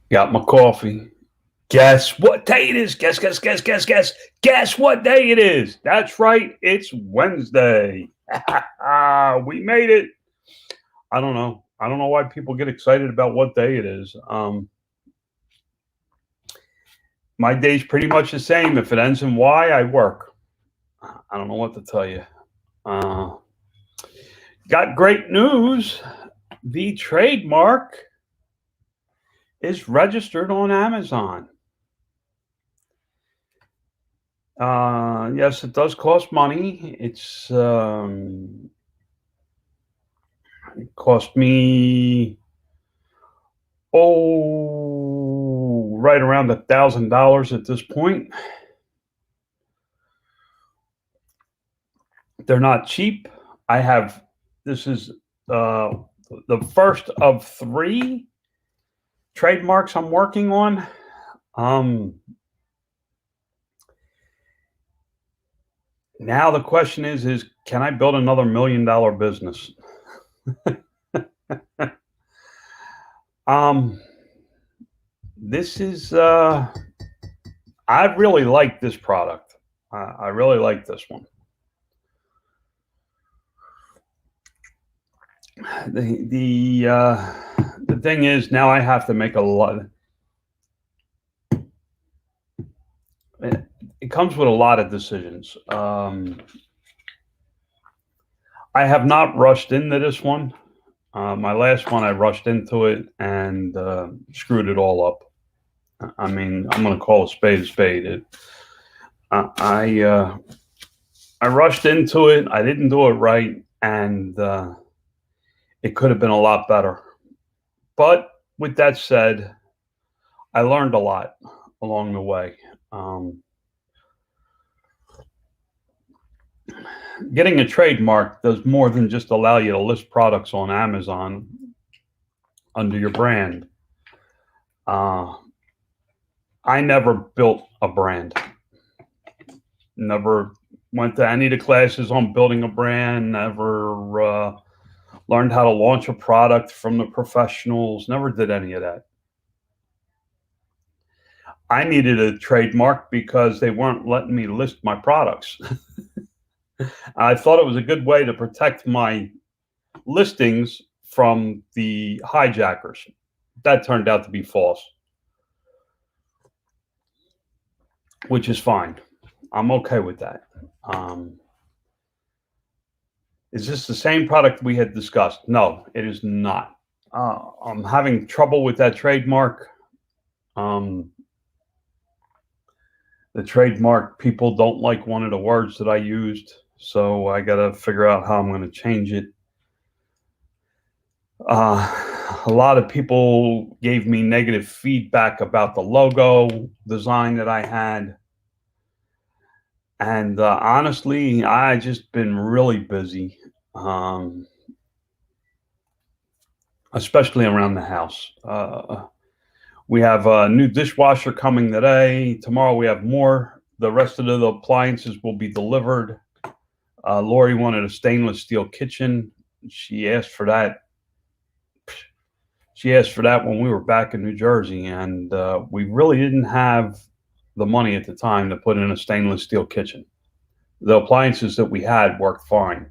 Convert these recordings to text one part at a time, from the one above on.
Got my coffee. Guess what day it is? Guess. Guess what day it is? That's right. It's Wednesday. We made it. I don't know. I don't know why people get excited about what day it is. My day's pretty much the same. If it ends in Y, I work. I don't know what to tell you. Uh, got great news. The trademark is registered on Amazon. Yes, it does cost money. It cost me right around $1,000 at this point. They're not cheap. I have this is the first of three trademarks I'm working on. Now the question is can I build another $1 million business? This is I really like this product. I really like this one. The thing is now I have to make a lot. It comes with a lot of decisions. I have not rushed into this one. My last one, I rushed into it and screwed it all up. I mean, I'm going to call a spade a spade. I rushed into it. I didn't do it right, and it could have been a lot better. But with that said, I learned a lot along the way. Getting a trademark does more than just allow you to list products on Amazon under your brand. I never built a brand. Never went to any of the classes on building a brand. Never learned how to launch a product from the professionals. Never did any of that. I needed a trademark because they weren't letting me list my products. I thought it was a good way to protect my listings from the hijackers. That turned out to be false, which is fine. I'm okay with that. Is this the same product we had discussed? No, it is not. I'm having trouble with that trademark. The trademark people don't like one of the words that I used, so I got to figure out how I'm going to change it. A lot of people gave me negative feedback about the logo design that I had. And honestly, I just been really busy, especially around the house. We have a new dishwasher coming today. Tomorrow we have more. The rest of the appliances will be delivered. Lori wanted a stainless steel kitchen. She asked for that. She asked for that when we were back in New Jersey, and we really didn't have the money at the time to put in a stainless steel kitchen. The appliances that we had worked fine.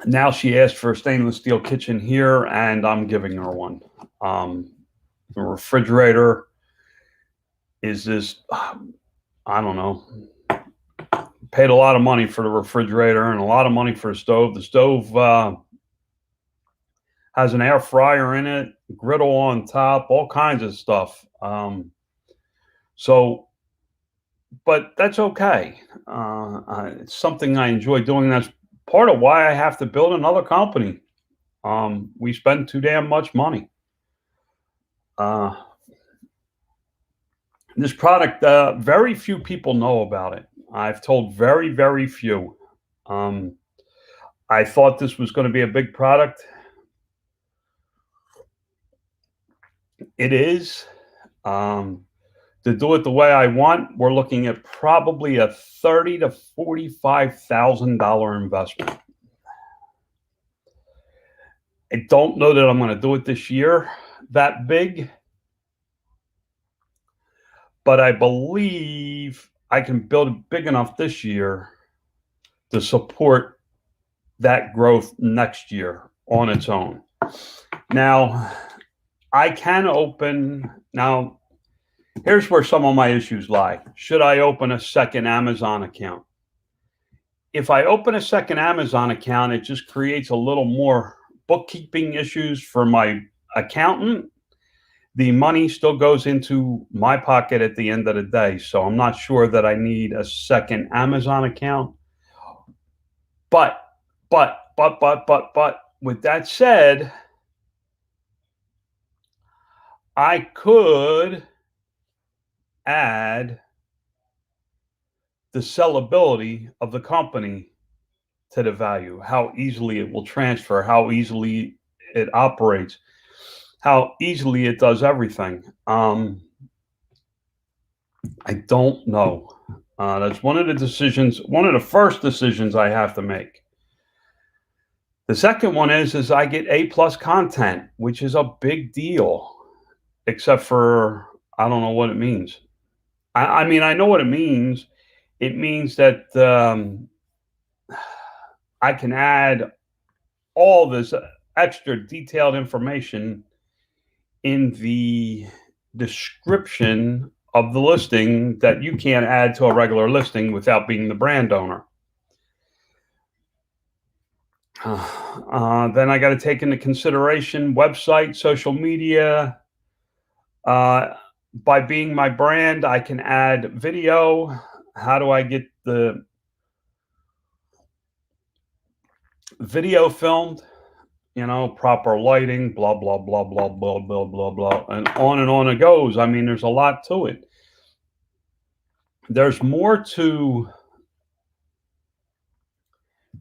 Now she asked for a stainless steel kitchen here, and I'm giving her one. The refrigerator is this, I don't know, paid a lot of money for the refrigerator and a lot of money for the stove. The stove has an air fryer in it, griddle on top, all kinds of stuff. But that's okay. It's something I enjoy doing. That's part of why I have to build another company. We spend too damn much money. This product, very few people know about it. I've told very, very few. I thought this was going to be a big product. It is. To do it the way I want, we're looking at probably a $30,000 to $45,000 investment. I don't know that I'm going to do it this year that big, but I believe I can build it big enough this year to support that growth next year on its own. Now, I can open, now, here's where some of my issues lie. Should I open a second Amazon account? If I open a second Amazon account, it just creates a little more bookkeeping issues for my accountant. The money still goes into my pocket at the end of the day. So I'm not sure that I need a second Amazon account. But, with that said, I could add the sellability of the company to the value, how easily it will transfer, how easily it operates, how easily it does everything. I don't know. That's one of the first decisions I have to make. The second one is I get A+ content, which is a big deal, except for I don't know what it means. I mean, I know what it means. It means that I can add all this extra detailed information in the description of the listing that you can't add to a regular listing without being the brand owner. Then I got to take into consideration website, social media. By being my brand, I can add video. How do I get the video filmed? You know, proper lighting, blah, blah, blah, blah, blah, blah, blah, blah, and on it goes. I mean, there's a lot to it. There's more to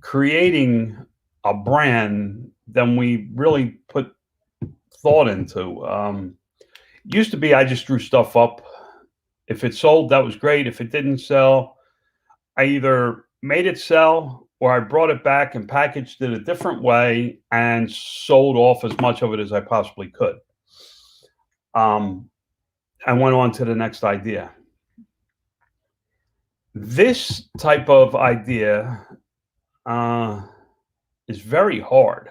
creating a brand than we really put thought into. Used to be I just drew stuff up. If it sold, that was great. If it didn't sell, I either made it sell or I brought it back and packaged it a different way and sold off as much of it as I possibly could. I went on to the next idea. This type of idea is very hard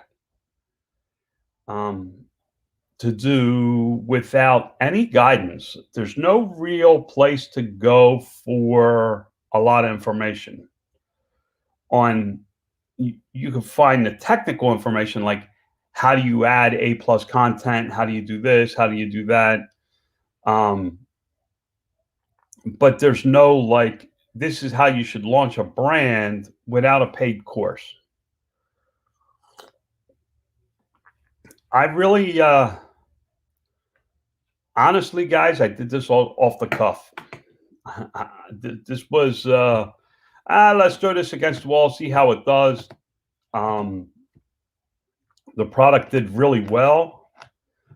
to do without any guidance. There's no real place to go for a lot of information on. You can find the technical information, like how do you add A+ content, how do you do this, how do you do that, but there's no like this is how you should launch a brand without a paid course. I really honestly, guys, I did this all off the cuff. This was let's throw this against the wall, see how it does. The product did really well,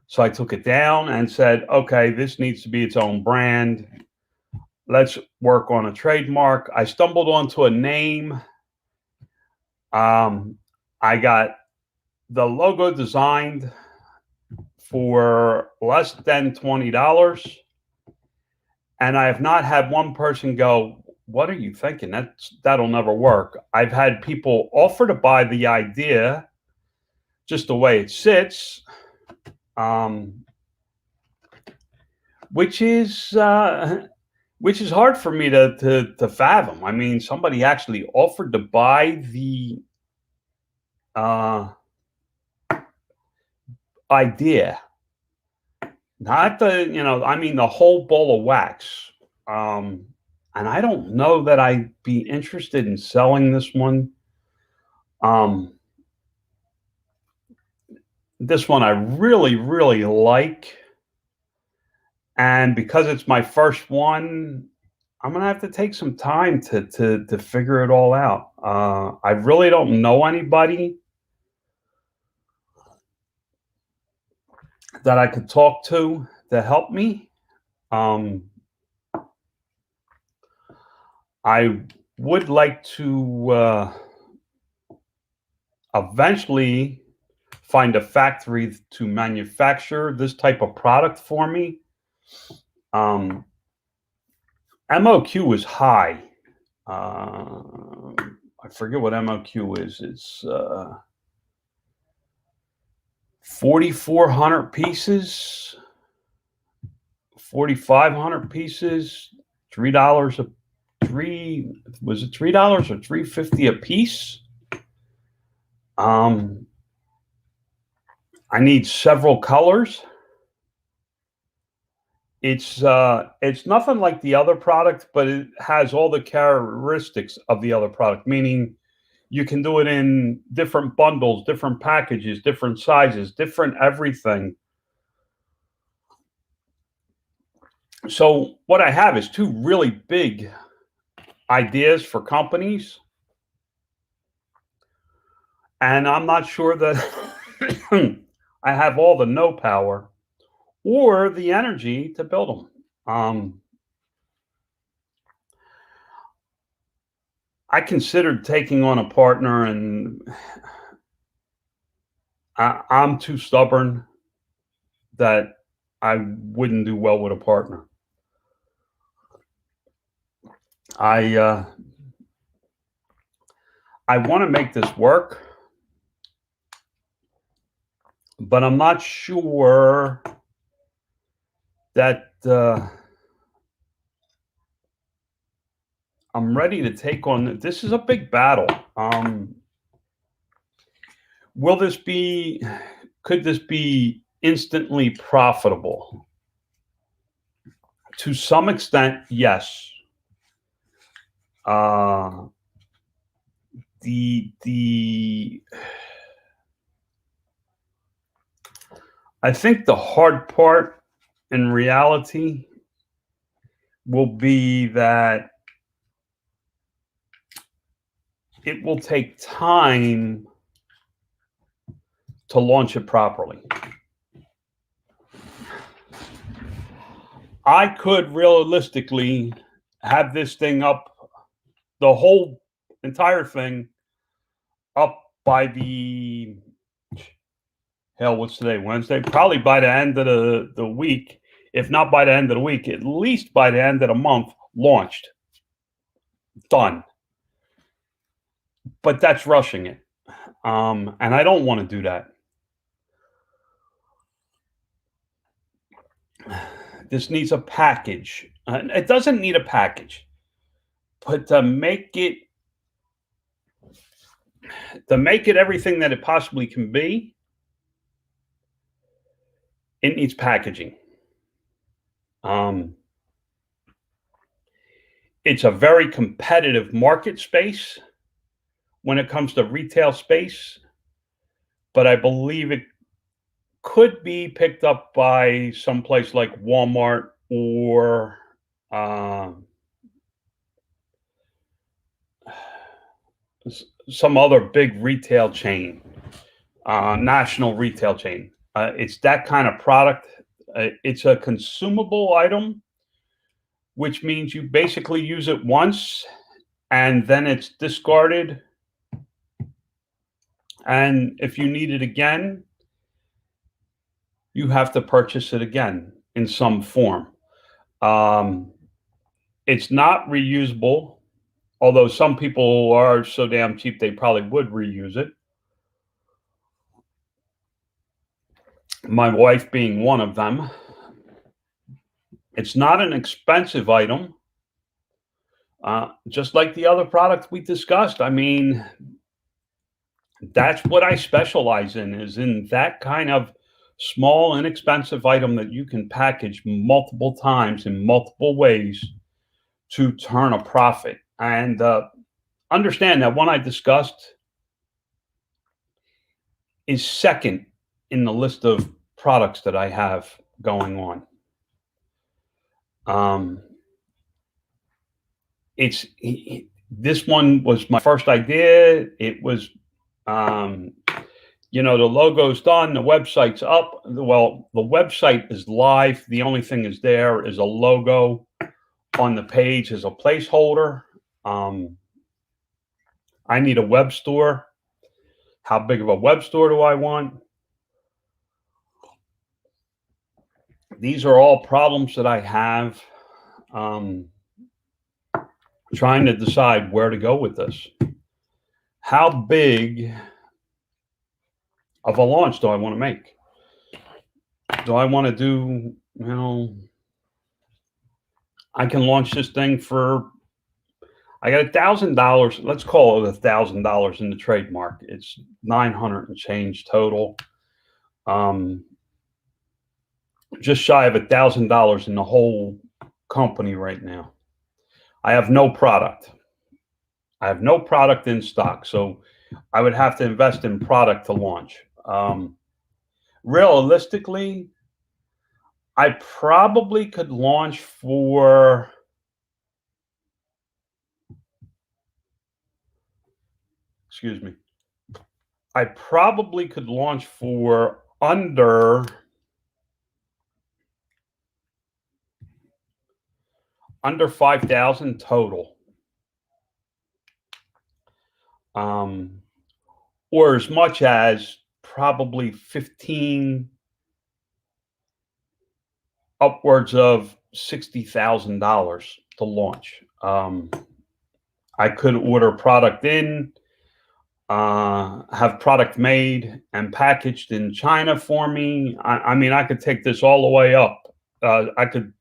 so I took it down and said, okay, this needs to be its own brand. Let's work on a trademark. I stumbled onto a name. I got the logo designed for less than $20. And I have not had one person go, what are you thinking? That'll never work. I've had people offer to buy the idea just the way it sits, which is hard for me to fathom. I mean, somebody actually offered to buy the idea, not the whole ball of wax. And I don't know that I'd be interested in selling this one. This one I really, really like. And because it's my first one, I'm gonna have to take some time to figure it all out. I really don't know anybody that I could talk to help me. I would like to eventually find a factory to manufacture this type of product for me. MOQ was high. I forget what MOQ is. It's 4,400 pieces, 4,500 pieces, $3 a was it $3 or $3.50 a piece? I need several colors. It's nothing like the other product, but it has all the characteristics of the other product, meaning you can do it in different bundles, different packages, different sizes, different everything. So what I have is two really big ideas for companies, and I'm not sure that I have all the know power or the energy to build them. I considered taking on a partner, and I'm too stubborn that I wouldn't do well with a partner. I want to make this work, but I'm not sure that I'm ready to take on. This is a big battle. Could this be instantly profitable? To some extent, yes. I think the hard part in reality will be that it will take time to launch it properly. I could realistically have this thing up, the whole entire thing up by the what's today? Wednesday? Probably by the end of the week. If not by the end of the week, at least by the end of the month, launched. Done. But that's rushing it. And I don't want to do that. This needs a package. It doesn't need a package, but to make it everything that it possibly can be, it needs packaging. It's a very competitive market space when it comes to retail space, but I believe it could be picked up by some place like Walmart or some other big retail chain, national retail chain. It's that kind of product. It's a consumable item, which means you basically use it once and then it's discarded. And if you need it again, you have to purchase it again in some form. It's not reusable, although some people are so damn cheap they probably would reuse it. My wife being one of them. It's not an expensive item, just like the other products we discussed. I mean, that's what I specialize in, is in that kind of small, inexpensive item that you can package multiple times in multiple ways to turn a profit. And understand that one I discussed is second in the list of products that I have going on. This one was my first idea. It was, the logo's done, the website's up. Well, the website is live. The only thing is there is a logo on the page as a placeholder. I need a web store. How big of a web store do I want? These are all problems that I have. Um, Trying to decide where to go with this. How big of a launch do I want to make? Do I want to do, I can launch this thing for, I got $1,000. Let's call it $1,000 in the trademark. It's 900 and change total. Just shy of $1,000 in the whole company right now. I have no product. I have no product in stock, so I would have to invest in product to launch. Realistically, I probably could launch for, excuse me, I probably could launch for under 5,000 total. Or as much as probably 15, upwards of $60,000 to launch. I could order product in, have product made and packaged in China for me. I mean, I could take this all the way up. I could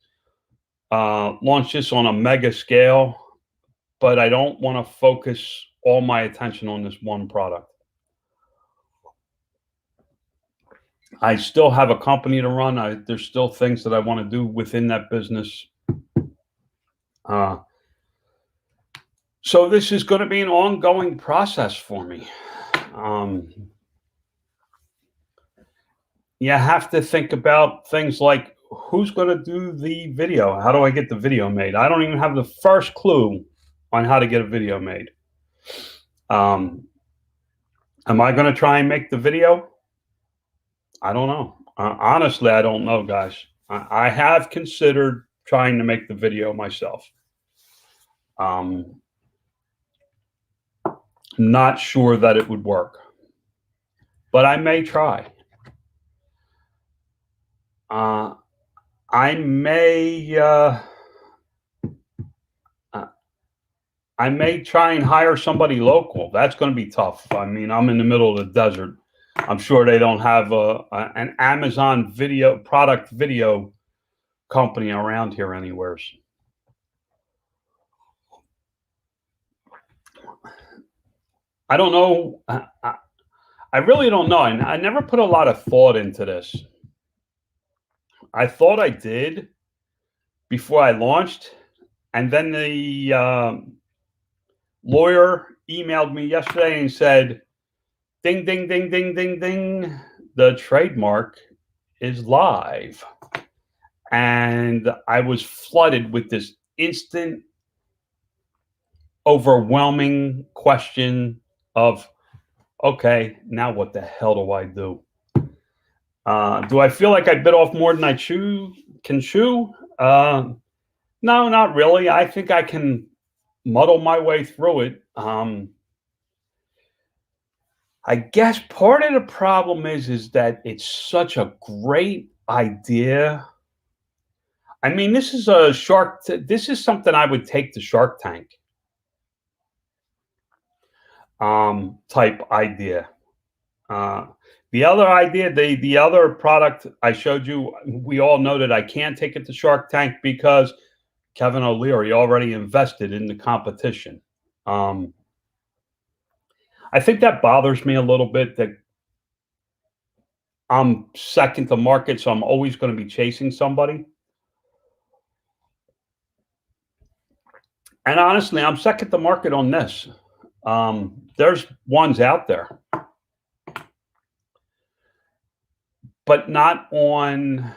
launch this on a mega scale, but I don't want to focus all my attention on this one product. I still have a company to run. There's still things that I want to do within that business. So this is going to be an ongoing process for me. You have to think about things like, who's going to do the video? How do I get the video made? I don't even have the first clue on how to get a video made. Am I going to try and make the video? I don't know. Honestly, I don't know, guys. I have considered trying to make the video myself. Not sure that it would work, but I may try. I may try and hire somebody local. That's going to be tough. I mean, I'm in the middle of the desert. I'm sure they don't have an Amazon video company around here anywhere. I don't know. I really don't know. I never put a lot of thought into this. I thought I did before I launched, and then the lawyer emailed me yesterday and said, ding, ding, ding, ding, ding, ding, the trademark is live. And I was flooded with this instant, overwhelming question of, okay, now what the hell do I do? Do I feel like I bit off more than I can chew? No, not really. I think I can muddle my way through it. I guess part of the problem is that it's such a great idea. I mean, this is this is something I would take to Shark Tank type idea. The other idea, the other product I showed you, we all know that I can't take it to Shark Tank because Kevin O'Leary already invested in the competition. I think that bothers me a little bit, that I'm second to market, so I'm always going to be chasing somebody. And honestly, I'm second to market on this. There's ones out there, but not on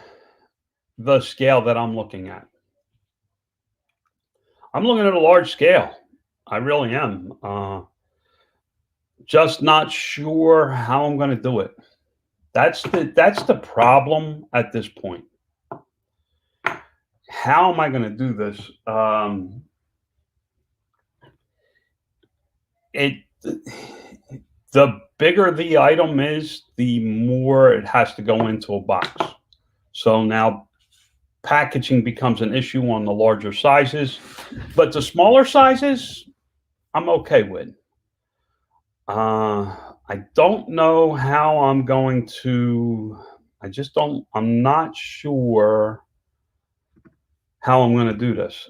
the scale that I'm looking at. I'm looking at a large scale. I really am. Just not sure how I'm going to do it. That's the problem at this point. How am I going to do this? The bigger the item is, the more it has to go into a box. So now packaging becomes an issue on the larger sizes, but the smaller sizes, I'm okay with. I don't know how I'm going to. I just don't. I'm not sure how I'm going to do this.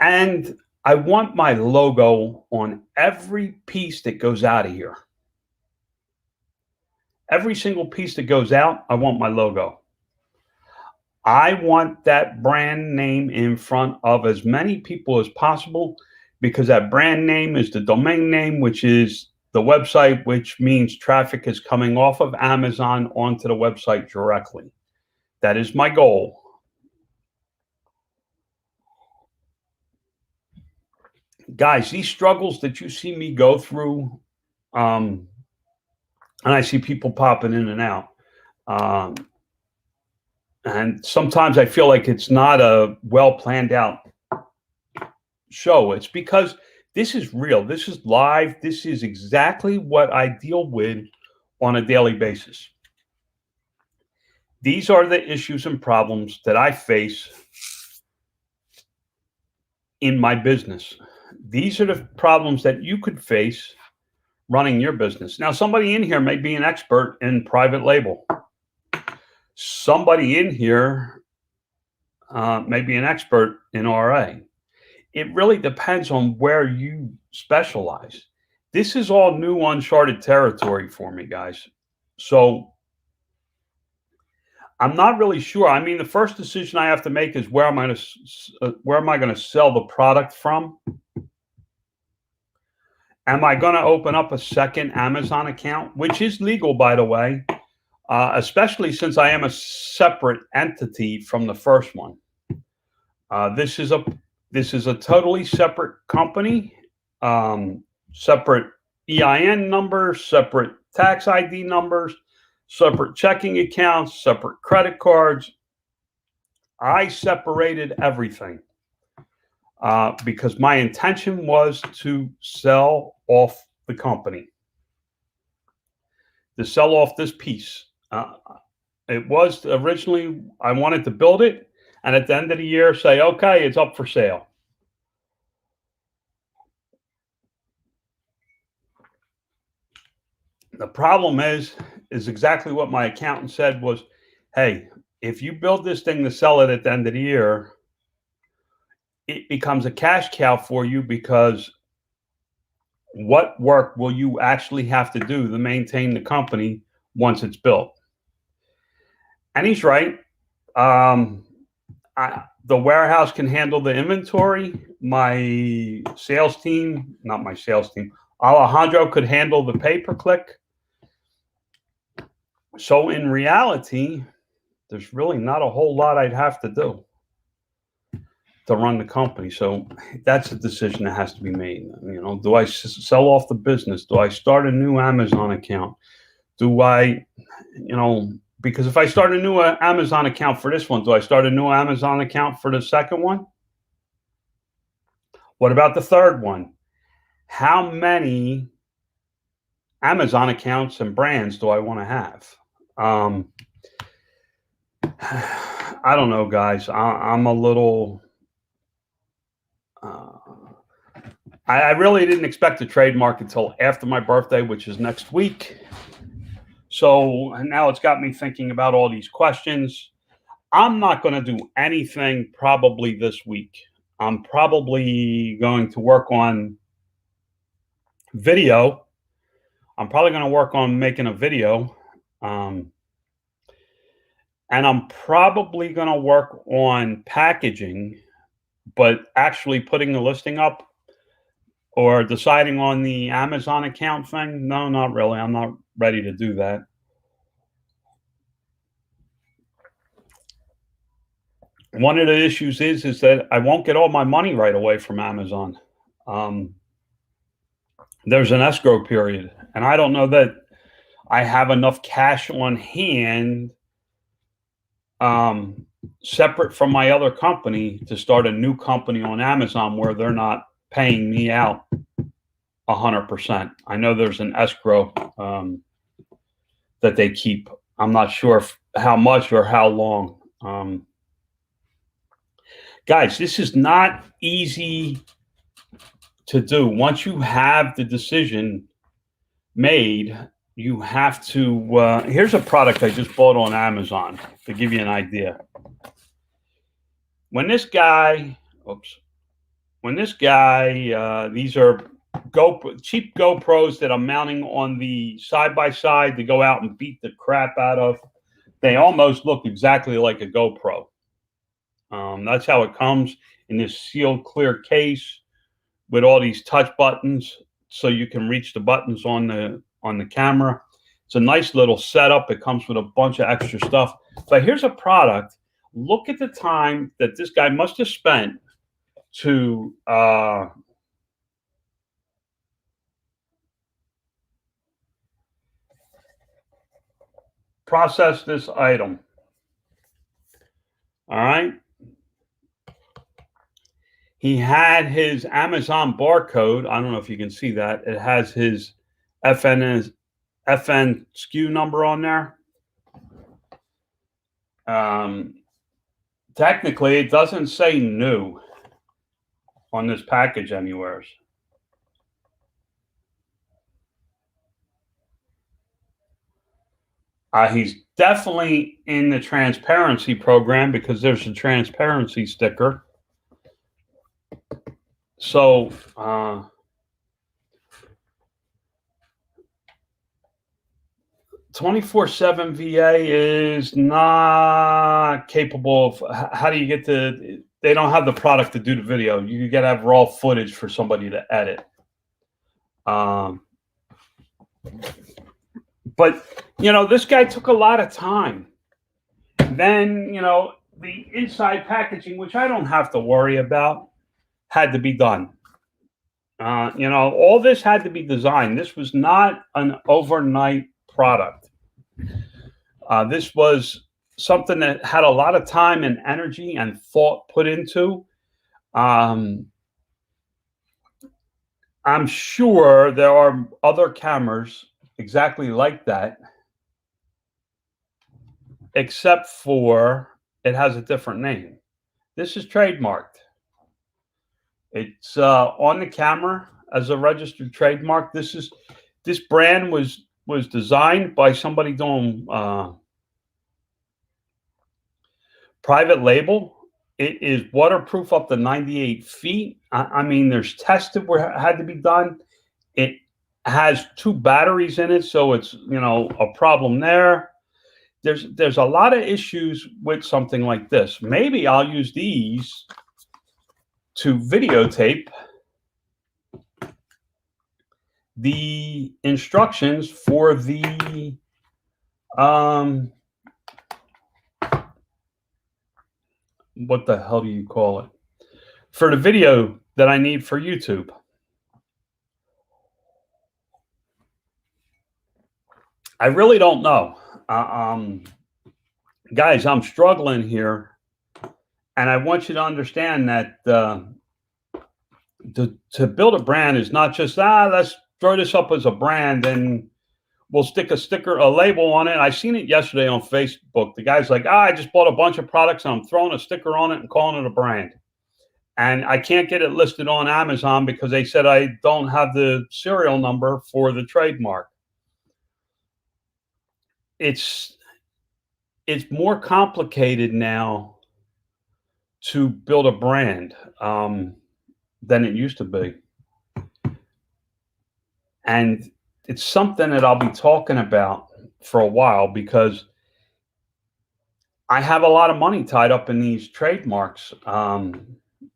And I want my logo on every piece that goes out of here. Every single piece that goes out, I want my logo. I want that brand name in front of as many people as possible, because that brand name is the domain name, which is the website, which means traffic is coming off of Amazon onto the website directly. That is my goal. Guys, these struggles that you see me go through, and I see people popping in and out. And sometimes I feel like it's not a well planned out show. It's because this is real. This is live. This is exactly what I deal with on a daily basis. These are the issues and problems that I face in my business. These are the problems that you could face running your business. Now, somebody in here may be an expert in private label. Somebody in here may be an expert in RA. It really depends on where you specialize. This is all new, uncharted territory for me, guys. So I'm not really sure. I mean, the first decision I have to make is where am I going to sell the product from? Am I going to open up a second Amazon account, which is legal, by the way, especially since I am a separate entity from the first one. This is a totally separate company, separate EIN numbers, separate tax ID numbers, separate checking accounts, separate credit cards. I separated everything because my intention was to sell off the company, to sell off this piece. It was originally, I wanted to build it, and at the end of the year say, okay, it's up for sale. The problem is exactly what my accountant said was, hey, if you build this thing to sell it at the end of the year, it becomes a cash cow for you, because what work will you actually have to do to maintain the company once it's built? And he's right. The warehouse can handle the inventory. My sales team, not my sales team, Alejandro could handle the pay-per-click. So in reality, there's really not a whole lot I'd have to do to run the company. So that's a decision that has to be made. You know, do I sell off the business? Do I start a new Amazon account? Do I, because if I start a new Amazon account for this one, do I start a new Amazon account for the second one? What about the third one? How many Amazon accounts and brands do I want to have? I don't know, guys. I'm a little. I really didn't expect to trademark until after my birthday, which is next week. So now it's got me thinking about all these questions. I'm not going to do anything probably this week. I'm probably going to work on video. I'm probably going to work on making a video. And I'm probably going to work on packaging, but actually putting the listing up or deciding on the Amazon account thing. No, not really. I'm not ready to do that. One of the issues is that I won't get all my money right away from Amazon. There's an escrow period, and I don't know that I have enough cash on hand separate from my other company to start a new company on Amazon where they're not paying me out 100%. I know there's an escrow that they keep I'm not sure how much or how long. Guys, this is not easy to do. Once you have the decision made, you have to. Here's a product I just bought on Amazon to give you an idea. When this guy, oops, these are cheap GoPros that I'm mounting on the side by side to go out and beat the crap out of. They almost look exactly like a GoPro. That's how it comes in this sealed clear case with all these touch buttons, so you can reach the buttons on the camera. It's a nice little setup. It comes with a bunch of extra stuff. But here's a product. Look at the time that this guy must have spent to process this item. All right. He had his Amazon barcode. I don't know if you can see that. It has his FN SKU number on there. Technically, it doesn't say new on this package anywhere. He's definitely in the transparency program because there's a transparency sticker. So, 24/7 VA is not capable of. How do you get the? They don't have the product to do the video. You got to have raw footage for somebody to edit. But this guy took a lot of time. Then the inside packaging, which I don't have to worry about, had to be done. All this had to be designed. This was not an overnight product. This was something that had a lot of time and energy and thought put into. I'm sure there are other cameras exactly like that, except for it has a different name. This is trademarked. It's on the camera as a registered trademark. This brand was designed by somebody doing private label. It is waterproof up to 98 feet. I mean, there's tested where it had to be done. It has 2 batteries in it, so it's a problem there. There's a lot of issues with something like this. Maybe I'll use these to videotape the instructions for the what the hell do you call it? For the video that I need for YouTube. I really don't know. Guys, I'm struggling here. And I want you to understand that to build a brand is not just, let's throw this up as a brand and we'll stick a label on it. I seen it yesterday on Facebook. The guy's like, I just bought a bunch of products and I'm throwing a sticker on it and calling it a brand. And I can't get it listed on Amazon because they said I don't have the serial number for the trademark. It's more complicated now to build a brand than it used to be. And it's something that I'll be talking about for a while because I have a lot of money tied up in these trademarks.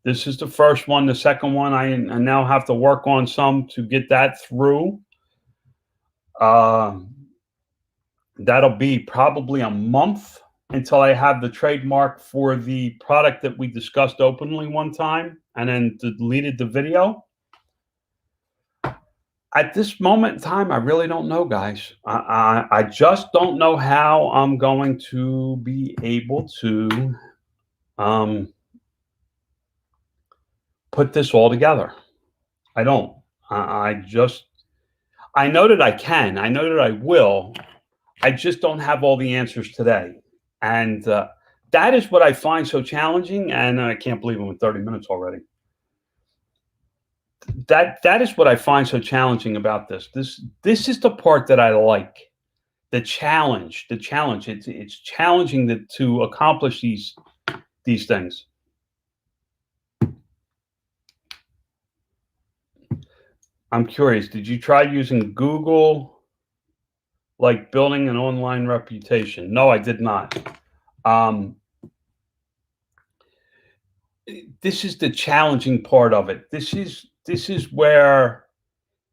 This is the first one. The second one, I now have to work on some to get that through. That'll be probably a month until I have the trademark for the product that we discussed openly one time and then deleted the video. At this moment in time, I really don't know, guys. I just don't know how I'm going to be able to put this all together. I don't. I know that I can. I know that I will. I just don't have all the answers today. And that is what I find so challenging. And I can't believe I'm in 30 minutes already. That is what I find so challenging about this. This is the part that I like. The challenge. It's challenging to accomplish these things. I'm curious. Did you try using Google, like building an online reputation? No, I did not. This is the challenging part of it. This is where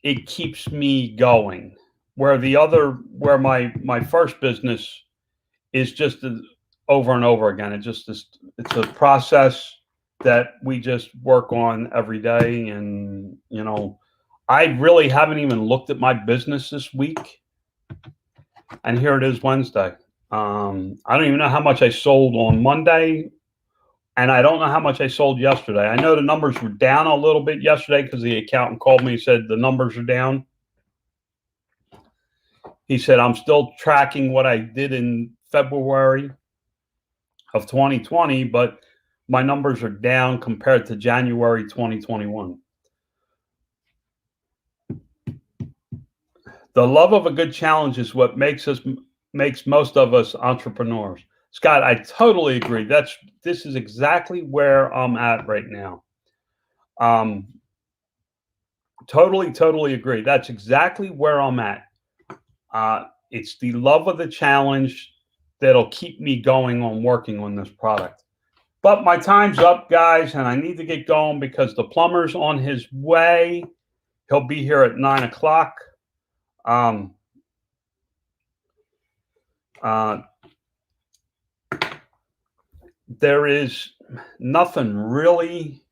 it keeps me going. Where my first business is just over and over again. It's a process that we just work on every day. And I really haven't even looked at my business this week. And here it is Wednesday. I don't even know how much I sold on Monday. And I don't know how much I sold yesterday. I know the numbers were down a little bit yesterday because the accountant called me and said the numbers are down. He said, I'm still tracking what I did in February of 2020, but my numbers are down compared to January 2021. The love of a good challenge is what makes most of us entrepreneurs. Scott, I totally agree. This is exactly where I'm at right now. Totally agree. That's exactly where I'm at. It's the love of the challenge that'll keep me going on working on this product. But my time's up, guys, and I need to get going because the plumber's on his way. He'll be here at 9 o'clock. There is nothing really.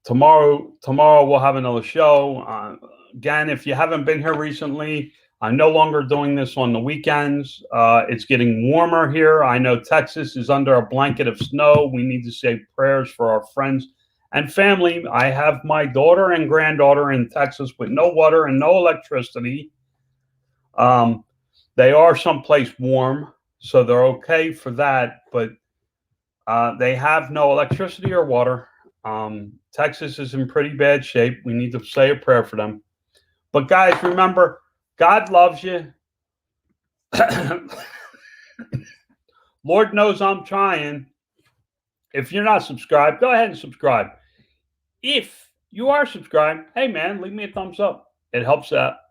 Tomorrow we'll have another show. Again, if you haven't been here recently, I'm no longer doing this on the weekends. It's getting warmer here. I know Texas is under a blanket of snow. We need to say prayers for our friends and family. I have my daughter and granddaughter in Texas with no water and no electricity. They are someplace warm, so they're okay for that, but they have no electricity or water. Texas is in pretty bad shape. We need to say a prayer for them. But guys, remember, God loves you. Lord knows I'm trying. If you're not subscribed, go ahead and subscribe. If you are subscribed, hey man, leave me a thumbs up. It helps out.